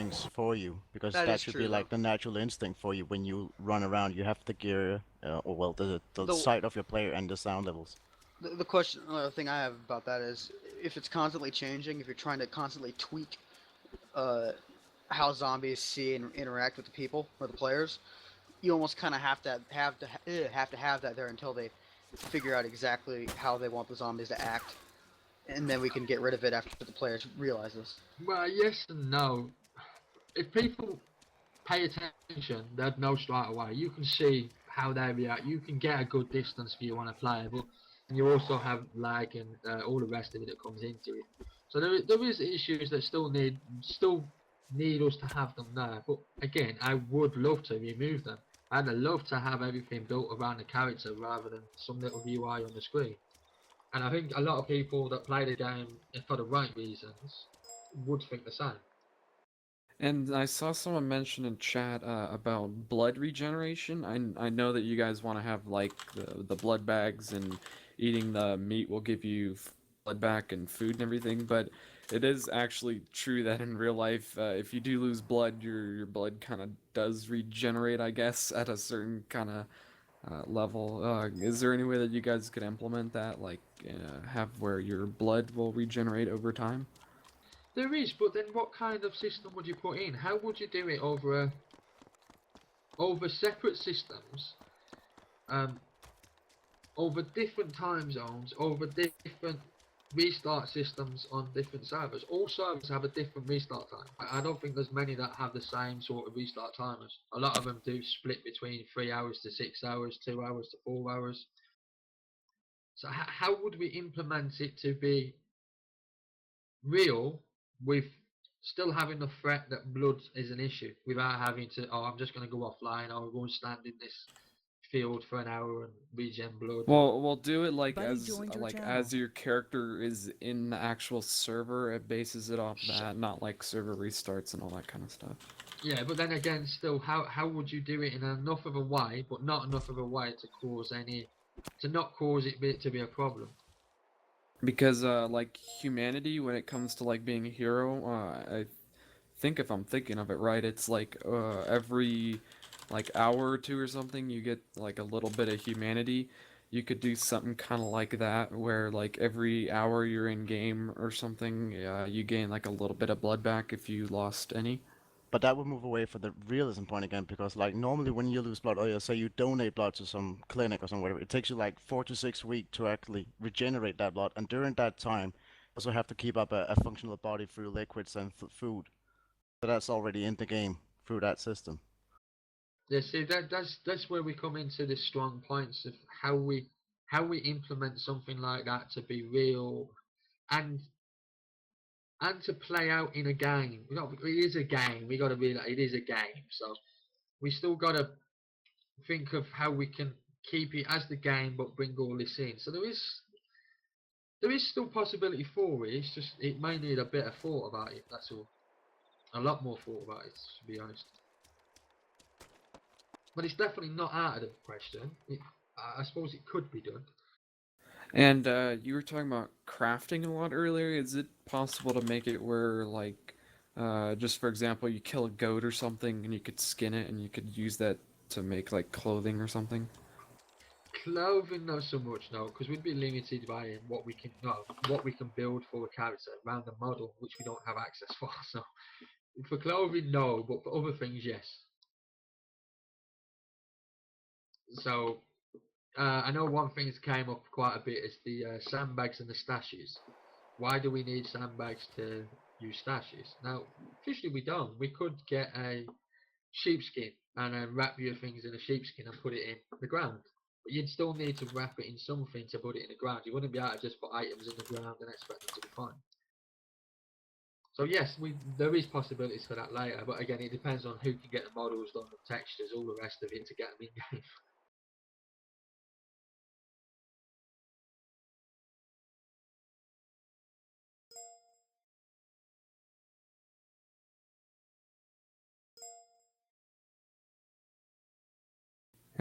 things for you, because That that is should be true, though. like the natural instinct for you when you run around. You have the gear, or well, the The sight of your player and the sound levels. the question, thing I have about that is, if it's constantly changing, if you're trying to constantly tweak uh, how zombies see and interact with the people or the players, you almost kind of have to have that there until they figure out exactly how they want the zombies to act, and then we can get rid of it after the players realize this. Well, yes and no. If people pay attention, they'd know straight away. You can see how they react. You can get a good distance for you on a player, but and you also have lag and all the rest of it that comes into it. So there is issues that still need us to have them there. But again, I would love to remove them. I'd love to have everything built around the character rather than some little UI on the screen. And I think a lot of people that play the game for the right reasons would think the same. And I saw someone mention in chat about blood regeneration. I know that you guys want to have like the blood bags and eating the meat will give you blood back and food and everything, but it is actually true that in real life, if you do lose blood, your blood kind of does regenerate, I guess, at a certain kind of level. Is there any way that you guys could implement that, like have where your blood will regenerate over time? There is, but then what kind of system would you put in? How would you do it over separate systems, um, over different time zones, over different restart systems on different servers? All servers have a different restart time. I don't think there's many that have the same sort of restart timers. A lot of them do split between 3 hours to 6 hours, 2 hours to 4 hours. So how would we implement it to be real with still having the threat that blood is an issue without having to, oh, I'm just going to go offline, or we'll stand in this field for an hour and regen blood? Or Well, do it like Buddy as joined your like channel. as your character is in the actual server. It bases it off that, not like server restarts and all that kind of stuff. yeah, but then again, still, how would you do it in enough of a way, but not enough of a way to cause any, to not cause to be a problem? Because like humanity, when it comes to like being a hero, I think if I'm thinking of it right, it's like every like hour or two or something, you get like a little bit of humanity. You could do something kind of like that, where like every hour you're in game or something, you gain like a little bit of blood back if you lost any. But that would move away from the realism point again, because like normally when you lose blood, or you say you donate blood to some clinic or some whatever, it takes you like 4 to 6 weeks to actually regenerate that blood, and during that time, you also have to keep up a functional body through liquids and food. So that's already in the game through that system. Yeah, see, that's where we come into the strong points of how we implement something like that to be real and and to play out in a game. It is a game. We got to be like, it is a game. So we still got to think of how we can keep it as the game, but bring all this in. So there is still possibility for it. It's just it may need a bit of thought about it. That's all. A lot more thought about it, to be honest. But it's definitely not out of the question. I suppose it could be done. And you were talking about crafting a lot earlier. Is it possible to make it where, like, just for example, you kill a goat or something, and you could skin it, and you could use that to make like clothing or something? Clothing, not so much, no, because we'd be limited by what we can no, what we can build for a character around the model, which we don't have access for. So for clothing, no, but for other things, yes. So I know one thing that came up quite a bit is the sandbags and the stashes. Why do we need sandbags to use stashes? Now, officially we don't. We could get a sheepskin and then wrap your things in a sheepskin and put it in the ground. But you'd still need to wrap it in something to put it in the ground. You wouldn't be able to just put items in the ground and expect them to be fine. So yes, there is possibilities for that later, but again, it depends on who can get the models done, the textures, all the rest of it to get them in game.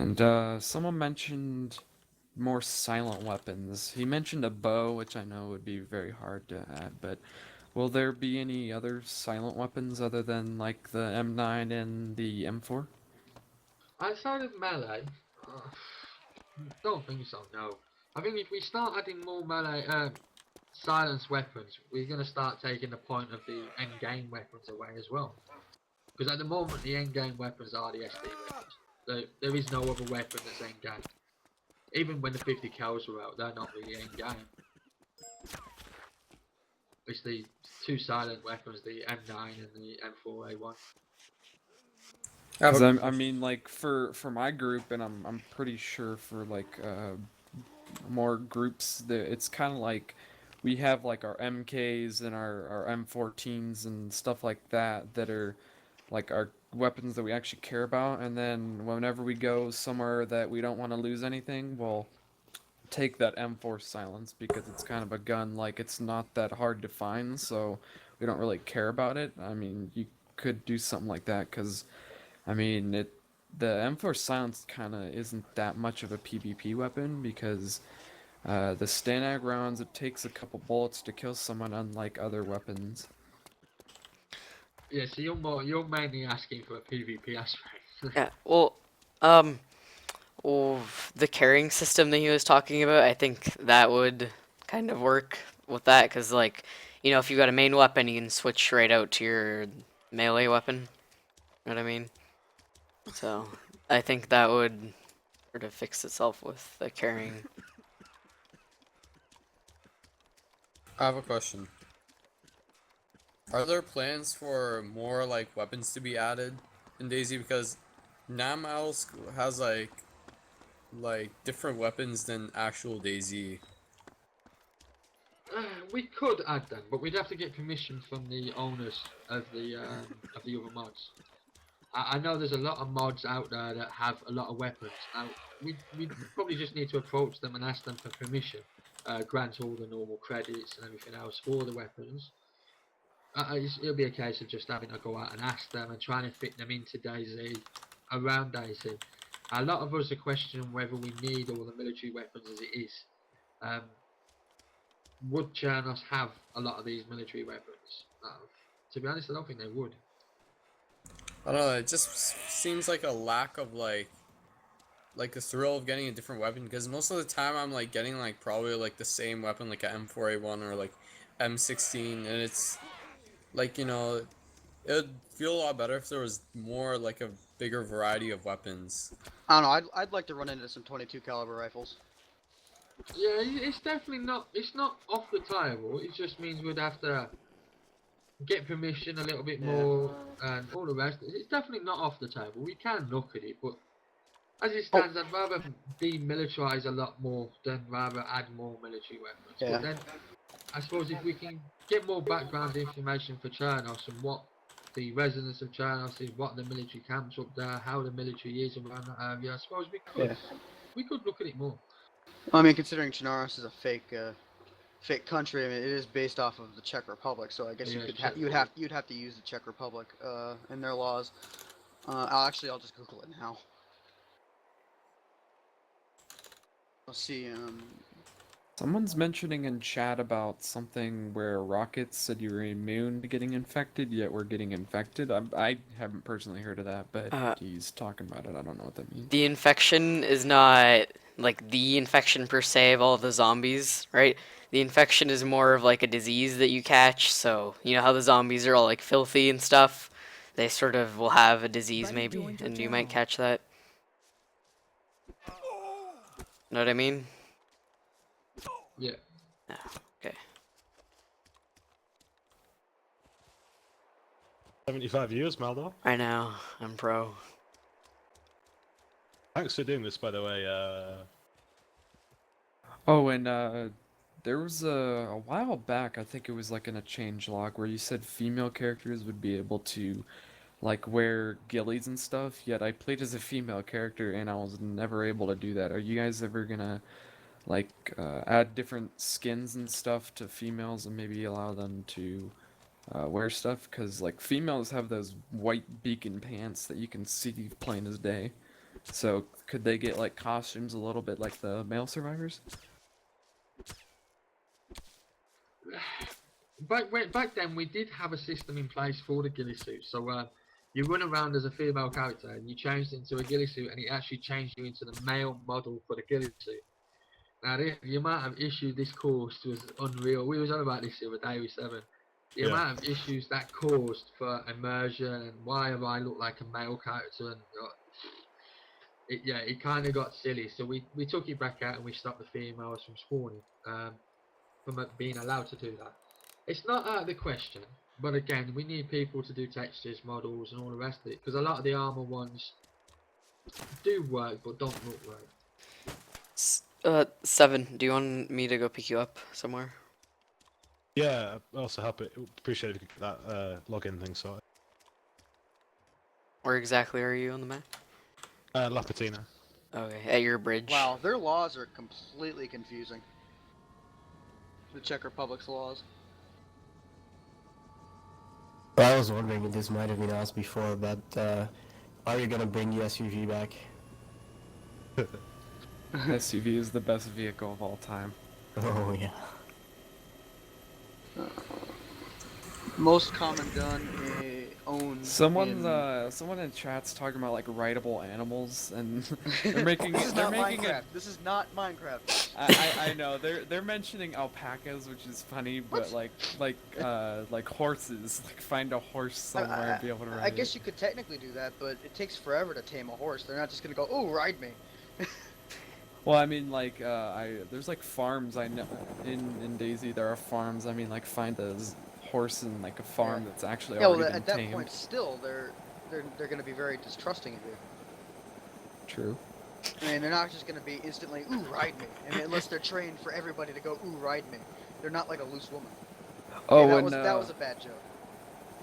And someone mentioned more silent weapons. He mentioned a bow, which I know would be very hard to add, but Will there be any other silent weapons other than like the M9 and the M4? Outside of melee, uh, don't think so. No, I think if we start adding more melee, silence weapons, we're gonna start taking the point of the end game weapons away as well. Because at the moment, the end game weapons are the SD weapons. There is no other weapon that's end game. Even when the 50 cows were out, they're not really end game. It's the two silent weapons, the M9 and the M4A1. Because I mean, like for my group, and I'm pretty sure for like more groups, that it's kind of like we have like our MKs and our M14s and stuff like that that are like our weapons that we actually care about, and then whenever we go somewhere that we don't want to lose anything, we'll take that M4 silence because it's kind of a gun, like it's not that hard to find, so we don't really care about it. I mean, you could do something like that because I mean, the M4 silence kind of isn't that much of a PvP weapon because the Stanag rounds, it takes a couple bullets to kill someone, unlike other weapons. Yeah, so you're mainly asking for a PvP aspect. Yeah, um, well, the carrying system that he was talking about, I think that would kind of work with that, because, like, you know, if you've got a main weapon, you can switch right out to your melee weapon. You know what I mean? So, I think that would sort of fix itself with the carrying. I have a question. Are there plans for more like weapons to be added in DayZ? Because Namouse has like different weapons than actual DayZ. We could add them, but we'd have to get permission from the owners of the other mods. I know there's a lot of mods out there that have a lot of weapons. Now, we probably just need to approach them and ask them for permission. Grant all the normal credits and everything else for the weapons. It'll be a case of just having to go out and ask them and trying to fit them into DayZ, around DayZ. A lot of us are questioning whether we need all the military weapons as it is. Would Chernos have a lot of these military weapons? To be honest, I don't think they would. I don't know. It just seems like a lack of like the thrill of getting a different weapon. Because most of the time I'm like getting like probably like the same weapon, like a M4A1 or like M16, and it's like, you know, it would feel a lot better if there was more like a bigger variety of weapons. I don't know. I'd like to run into some 22 caliber rifles. Yeah, it's definitely not. It's not off the table. It just means we'd have to get permission a little bit more and all the rest. It's definitely not off the table. We can look at it, but as it stands, I'd rather demilitarize a lot more than rather add more military weapons. Yeah. But then, I suppose if we can get more background information for Chernos and what the residents of Chernos is, what the military camps up there, how the military is around that area, I suppose we could look at it more. I mean, considering Chernarus is a fake country, I mean, it is based off of the Czech Republic, so I guess Yeah, you'd have to use the Czech Republic in their laws. I'll just Google it now. Let's see. Someone's mentioning in chat about something where rockets said you were immune to getting infected, yet we're getting infected. I haven't personally heard of that, but he's talking about it. I don't know what that means. The infection is not like the infection per se of all the zombies, right? The infection is more of like a disease that you catch. So, you know how the zombies are all like filthy and stuff? They sort of will have a disease maybe, and you might catch that. Know what I mean? Yeah. No. Okay. 75 years, Maldor. I know. I'm pro. Thanks for doing this, by the way. Oh, and there was a while back, I think it was like in a change log, where you said female characters would be able to like wear ghillies and stuff, yet I played as a female character and I was never able to do that. Are you guys ever gonna like add different skins and stuff to females and maybe allow them to wear stuff? Because like females have those white beacon pants that you can see plain as day. So could they get like costumes a little bit like the male survivors? back then we did have a system in place for the ghillie suit. So you run around as a female character and you changed into a ghillie suit, and it actually changed you into the male model for the ghillie suit. Now the amount of issues this caused was unreal. We was on about this the other day with Seven. The Yeah. amount of issues that caused for immersion and why have I looked like a male character, and it kind of got silly. So we took it back out and we stopped the females from spawning, from being allowed to do that. It's not out of the question, but again, we need people to do textures, models, and all the rest of it, because a lot of the armor ones do work but don't look right. Seven, do you want me to go pick you up somewhere? Yeah, also appreciate if you could get that login thing sorted. Where exactly are you on the map? La Patina. Okay, at your bridge. Wow, their laws are completely confusing. The Czech Republic's laws. Well, I was wondering if this might have been asked before, but are you gonna bring the SUV back? SUV is the best vehicle of all time. Oh yeah. Most common gun owned. Someone in... in chat's talking about like rideable animals, and they're making This is they're not making Minecraft. it. This is not Minecraft. I know they're mentioning alpacas, which is funny, but What? like horses, like find a horse somewhere and be able to ride I guess it. you could technically do that, but it takes forever to tame a horse. They're not just gonna go, "Oh, ride me." Well, I mean, like there's like farms I know in DayZ. There are farms. I mean, like find a horse in like a farm that's actually Yeah, well, already at been that tamed. point, still, they're gonna be very distrusting of you. True. I mean, they're not just gonna be instantly, "Ooh, ride me." I mean, unless they're trained for everybody to go, "Ooh, ride me." They're not like a loose woman. Oh, Okay, and that was a bad joke.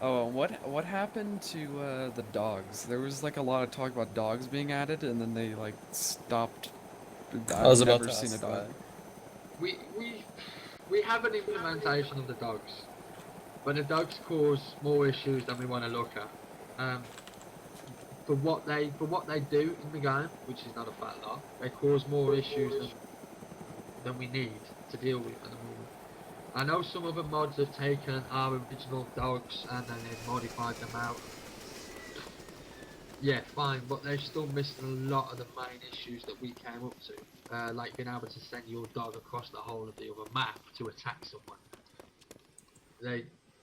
oh, what happened to the dogs? There was like a lot of talk about dogs being added, and then they like stopped. I was I've about never to seen a ask dog. that. We have an implementation of the dogs, but the dogs cause more issues than we want to look at. For what they do in the game, which is not a fat lot, they cause more issues than we need to deal with at the moment. I know some other mods have taken our original dogs and then they've modified them out. Yeah, fine, but they're still missing a lot of the main issues that we came up to, like being able to send your dog across the whole of the other map to attack someone.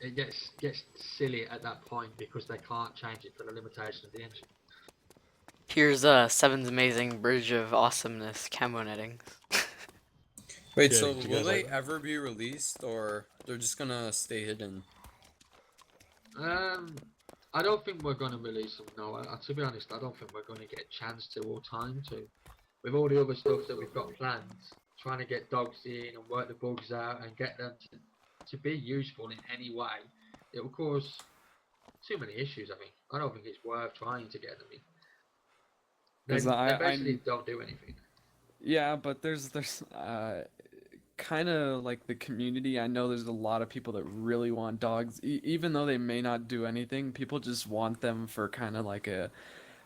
It gets silly at that point because they can't change it for the limitation of the engine. Here's Seven's amazing bridge of awesomeness camo nettings. Wait, Yeah, so did you will guys they like that? ever be released, or they're just gonna stay hidden? I don't think we're going to release them, no. To be honest, I don't think we're going to get a chance to or time to. With all the other stuff that we've got planned, trying to get dogs in and work the bugs out and get them to be useful in any way, it will cause too many issues, I think. I don't think it's worth trying to get them in. They 'Cause basically don't do anything. Yeah, but there's kind of like the community. I know there's a lot of people that really want dogs, even though they may not do anything. People just want them for kind of like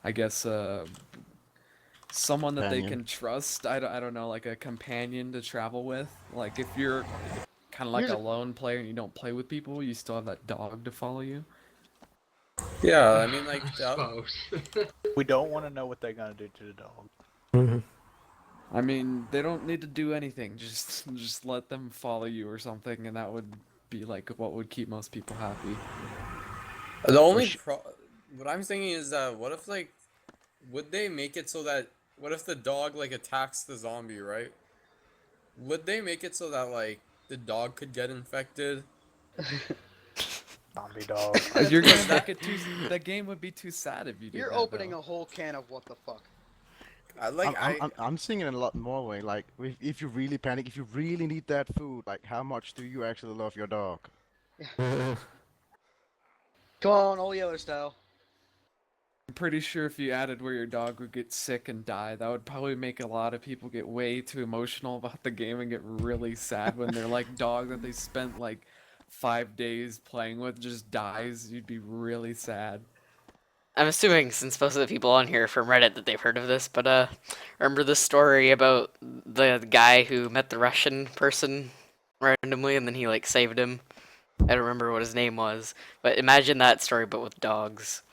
I guess, someone that they Companion. can trust. I don't know, like a companion to travel with. Like if you're kind of like Here's a a- lone player and you don't play with people, you still have that dog to follow you. Yeah, I mean, like, I suppose. We don't want to know what they're gonna do to the dog. Mm-hmm. I mean, they don't need to do anything. Just let them follow you or something, and that would be like what would keep most people happy. the only what I'm thinking is that what if, like, would they make it so that what if the dog like attacks the zombie, right? Would they make it so that like the dog could get infected? Zombie dog. If you're gonna make it too, the game would be too sad if you did You're that, opening though. a whole can of what the fuck. I'm seeing it in a lot more way. Like, if you really panic, if you really need that food, like, how much do you actually love your dog? Come on, old Yeller style. I'm pretty sure if you added where your dog would get sick and die, that would probably make a lot of people get way too emotional about the game and get really sad when their like dog that they spent like 5 days playing with just dies. You'd be really sad. I'm assuming since most of the people on here are from Reddit that they've heard of this, but remember the story about the guy who met the Russian person randomly and then he like saved him I don't remember what his name was, but imagine that story, but with dogs.